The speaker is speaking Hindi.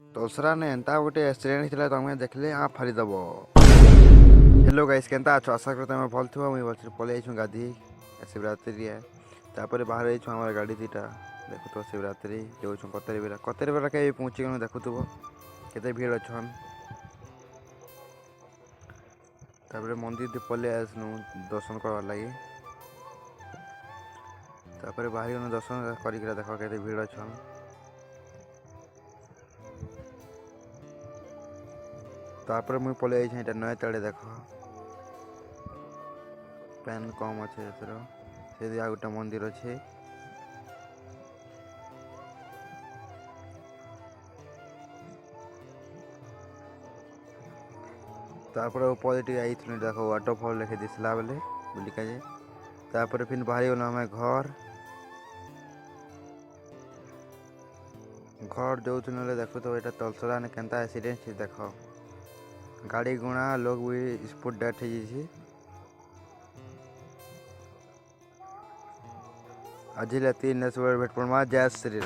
तोसरा ने एंता गोटे एक्सीडेंट होता तुम देखले हाँ फारीदब। हेलो गाइस केनता अच्छो आशा करते मैं भल थो मुझे भल पलि आई गाधी शिवरात्रि है तापर बाहर आम गाड़ी दीटा देखु तो शिवरात्रि जो कतेर बेला के पहुँची गलु देखुव केते भीड़ अच्छन तापर मंदिर पलि आसनु दर्शन करवार लगी तापर बाहर गलु दर्शन कर देख केते भीड़ अच्छन तापर मुझे पलि आई नया तड़े देख पैन कम अच्छे से आ गोटे मंदिर अच्छे तापर ऊपर आई देख वाटरफल लेखे दिसला बेले बुलिका जे तापर फिर बाहरी गल आम घर जो देखु तो यहाँ तलसरा ने केनता एक्सीडेंट देख गाड़ी गुणा लोग भी स्पॉट डेथ हो आज राति भेट पड़मा जय श्री राम।